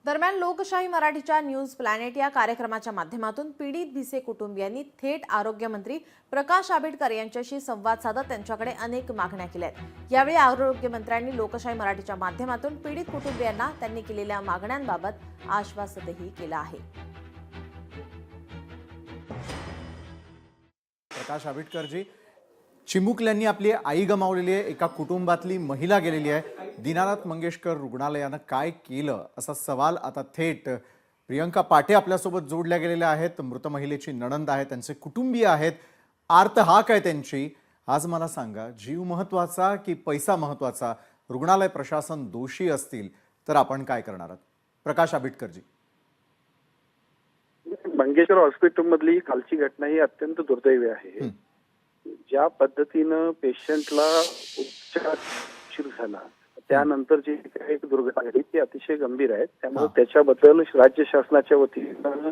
दरम्यान लोकशाही मराठीच्या न्यूज प्लॅनेट या कार्यक्रमाच्या माध्यमातून पीडित भिसे कुटुंबियांनी थेट आरोग्यमंत्री प्रकाश आंबेडकर यांच्याशी संवाद साधत त्यांच्याकडे अनेक मागण्या केल्या आहेत। यावेळी आरोग्यमंत्र्यांनी लोकशाही मराठीच्या माध्यमातून पीडित कुटुंबियांना त्यांनी केलेल्या मागण्यांबाबत आश्वासनही केलं आहे। प्रकाश आंबेडकरजी, चिमुकल्यांनी आपली आई गमावलेली आहे, एका कुटुंबातली महिला गेलेली आहे। दीनानाथ मंगेशकर रुग्णालयानं काय केलं असा सवाल आता थेट प्रियंका पाटे आपल्यासोबत जोडल्या गेलेल्या आहेत। मृत महिलेची नणंद आहे, त्यांचे कुटुंबीय आहेत, आर्त हाक आहे त्यांची। आज मला सांगा, जीव महत्वाचा की पैसा महत्वाचा? रुग्णालय प्रशासन दोषी असतील तर आपण काय करणार आहात? प्रकाश आंबेडकरजी, मंगेशकर हॉस्पिटल मधली कालची घटना ही अत्यंत दुर्दैवी आहे। ज्या पद्धतीनं पेशंटला उपचार उशीर झाला, त्यानंतर जी काही दुर्घटना घडली ती अतिशय गंभीर आहे। त्यामुळे त्याच्याबद्दल राज्य शासनाच्या वतीनं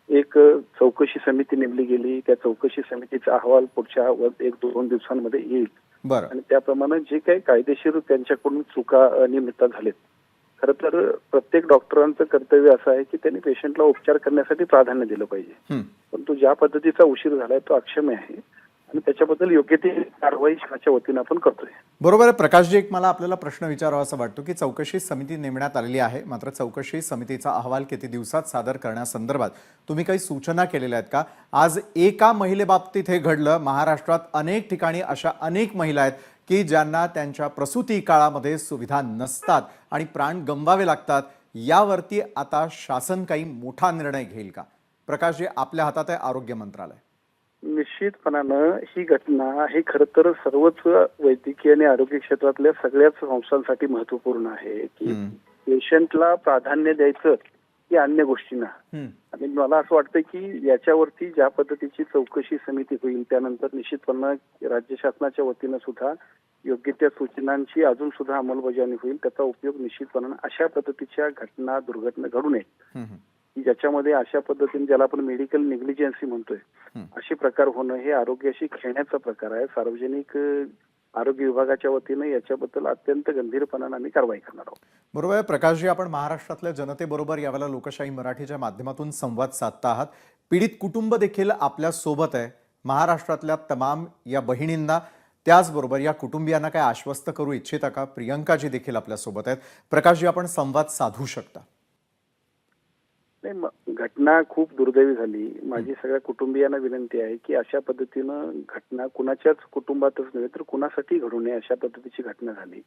एक चौकशी समिती नेमली गेली। त्या चौकशी समितीचा अहवाल पुढच्या 1-2 दिवसांमध्ये येईल आणि त्याप्रमाणे जे काही कायदेशीर त्यांच्याकडून चुका अनियमितता झालेत, खरं तर प्रत्येक डॉक्टरांचं कर्तव्य असं आहे की त्यांनी पेशंटला उपचार करण्यासाठी प्राधान्य दिलं पाहिजे। परंतु ज्या पद्धतीचा उशीर झालाय तो अक्षम्य आहे आणि त्याच्याबद्दल योग्य ती कारवाई शासनाच्या वतीनं आपण करतोय। बरोबर आहे प्रकाशजी, एक मला आपल्याला प्रश्न विचारावा असं वाटतो की चौकशी समिती नेमण्यात आलेली आहे, मात्र चौकशी समितीचा अहवाल किती दिवसात सादर करण्यासंदर्भात तुम्ही काही सूचना केलेल्या आहेत का? आज एका महिलेबाबतीत हे घडलं, महाराष्ट्रात अनेक ठिकाणी अशा अनेक महिला आहेत की ज्यांना त्यांच्या प्रसूती काळामध्ये सुविधा नसतात आणि प्राण गमवावे लागतात। यावरती आता शासन काही मोठा निर्णय घेईल का? प्रकाशजी, आपल्या हातात आहे आरोग्य मंत्रालय। निश्चितपणानं ही घटना हे खरं तर सर्वच वैद्यकीय आणि आरोग्य क्षेत्रातल्या सगळ्याच संस्थांसाठी महत्वपूर्ण आहे की पेशंटला प्राधान्य द्यायचं की अन्य गोष्टींना। आणि मला असं वाटतं की याच्यावरती ज्या पद्धतीची चौकशी समिती होईल त्यानंतर निश्चितपणे राज्य शासनाच्या वतीनं सुद्धा योग्य त्या सूचनांची अजून सुद्धा अंमलबजावणी होईल। त्याचा उपयोग निश्चितपणे अशा पद्धतीच्या घटना दुर्घटना घडू नये की ज्याच्यामध्ये अशा पद्धतीने ज्याला आपण मेडिकल नेग्लिजन्सी म्हणतोय असे प्रकार होणं हे आरोग्याशी खेळण्याचा प्रकार आहे। सार्वजनिक आरोग्य विभागाच्या वतीने याच्याबद्दल अत्यंत गंभीरपणाने आम्ही कारवाई करणार आहोत। बरोबर आहे प्रकाशजी, आपण महाराष्ट्रातल्या जनतेबरोबर यावेळेला लोकशाही मराठीच्या माध्यमातून संवाद साधता आहात। पीडित कुटुंब देखील आपल्या सोबत आहे। महाराष्ट्रातल्या तमाम या बहिणींना, त्याचबरोबर या कुटुंबियांना काय आश्वस्त करू इच्छिता का? प्रियंकाजी देखील आपल्या सोबत आहेत। प्रकाशजी, आपण संवाद साधू शकता? नाही, घटना खूप दुर्दैवी झाली। माझी सगळ्या कुटुंबियांना विनंती आहे की अशा पद्धतीनं घटना कुणाच्याच कुटुंबातच नव्हे तर कुणासाठी घडू नये अशा पद्धतीची घटना झाली।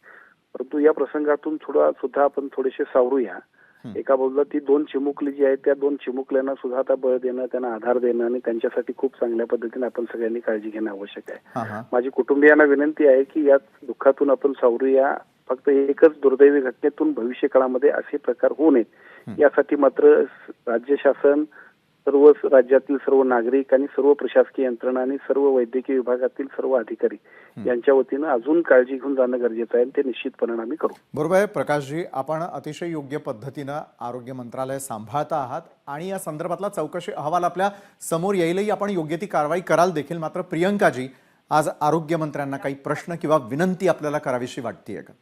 परंतु या प्रसंगातून सुद्धा आपण थोडेसे सावरूया। एका बाजूला ती 2 चिमुकली जी आहेत त्या 2 चिमुकल्यांना सुद्धा आता बळ देणं, त्यांना आधार देणं आणि त्यांच्यासाठी खूप चांगल्या पद्धतीने आपण सगळ्यांनी काळजी घेणं आवश्यक आहे। माझी कुटुंबियांना विनंती आहे की या दुःखातून आपण सावरूया। फक्त एकच दुर्दैवी घटनेतून भविष्य काळामध्ये असे प्रकार होऊ नयेत यासाठी मात्र राज्य शासन, सर्व राज्यातील सर्व नागरिक आणि सर्व प्रशासकीय यंत्रणा आणि सर्व वैद्यकीय विभागातील सर्व अधिकारी यांच्या वतीनं अजून काळजी घेऊन जाणं गरजेचं आहे। ते निश्चितपणे आम्ही करू। बरोबर आहे प्रकाशजी, आपण अतिशय योग्य पद्धतीनं आरोग्य मंत्रालय सांभाळता आहात आणि या संदर्भातला चौकशी अहवाल आपल्या समोर येईलही, आपण योग्य ती कारवाई कराल देखील। मात्र प्रियंकाजी, आज आरोग्य मंत्र्यांना काही प्रश्न किंवा विनंती आपल्याला करावीशी वाटतेय का?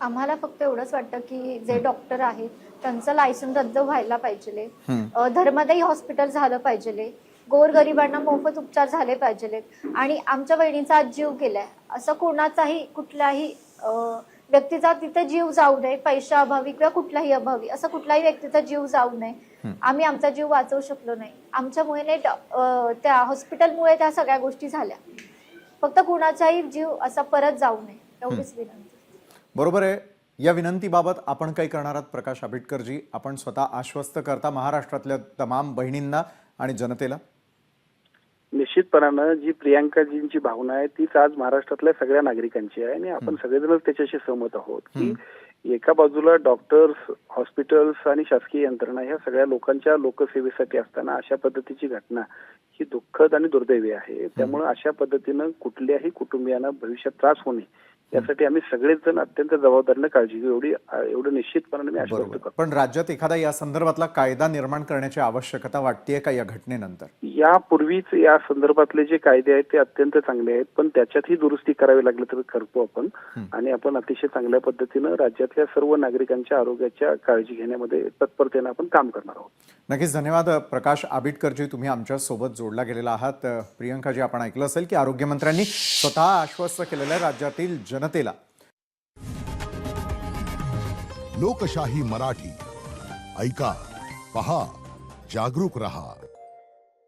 आम्हाला फक्त एवढंच वाटतं की जे डॉक्टर आहेत त्यांचं लायसन रद्द व्हायला पाहिजे, धर्मदायी हॉस्पिटल झालं पाहिजे, गोरगरिबांना मोफत उपचार झाले पाहिजे आणि आमच्या बहिणीचा आज जीव गेलाय असं कोणाचाही कुठल्याही व्यक्तीचा तिथे जीव जाऊ नये, पैशाअभावी किंवा कुठल्याही अभावी असं कुठल्याही व्यक्तीचा जीव जाऊ नये। आम्ही आमचा जीव वाचवू शकलो नाही, आमच्यामुळे त्या हॉस्पिटलमुळे त्या सगळ्या गोष्टी झाल्या। फक्त कुणाचाही जीव असा परत जाऊ नये एवढीच विनंती। बरोबर आहे, या विनंतीबाबत आपण काय करणार आहात प्रकाश आंबेडकरजी? आपण स्वतः आश्वस्त करता महाराष्ट्रातल्या तमाम बहिणींना आणि जनतेला? निश्चितपणानं जी प्रियंकाजींची भावना आहे तीच आज महाराष्ट्रातल्या सगळ्या नागरिकांची आहे आणि आपण सगळेजण त्याच्याशी सहमत आहोत की एका बाजूला डॉक्टर्स, हॉस्पिटल्स आणि शासकीय यंत्रणा ह्या सगळ्या लोकांच्या लोकसेवेसाठी असताना अशा पद्धतीची घटना ही दुःखद आणि दुर्दैवी आहे। त्यामुळे अशा पद्धतीनं कुठल्याही कुटुंबियांना भविष्यात त्रास होणे यासाठी आम्ही सगळेच जण अत्यंत जबाबदारीने काळजी घेऊ एवढं निश्चितपणे मी आश्वस्त बरोबर. करतो. पण राज्यात एखादा या संदर्भातला कायदा निर्माण करण्याची आवश्यकता वाटतेय का या घटनेनंतर? यापूर्वीच या संदर्भातले जे कायदे आहेत ते अत्यंत चांगले आहेत, पण त्याच्यातही दुरुस्ती करावी लागली तर करतो आपण. आणि आपण अतिशय चांगल्या पद्धतीनं राज्यातल्या सर्व नागरिकांच्या आरोग्याच्या काळजी घेण्यामध्ये तत्परतेने आपण काम करणार आहोत. नक्कीच धन्यवाद प्रकाश आबिटकरजी, तुम्ही आमच्या सोबत जोडला गेलेला आहात. प्रियंकाजी, आपण ऐकलं असेल की आरोग्यमंत्र्यांनी स्वतः आश्वस्त केलेलं आहे राज्यातील जनतेला. लोकशाही मराठी ऐका, पहा, जागरूक रहा.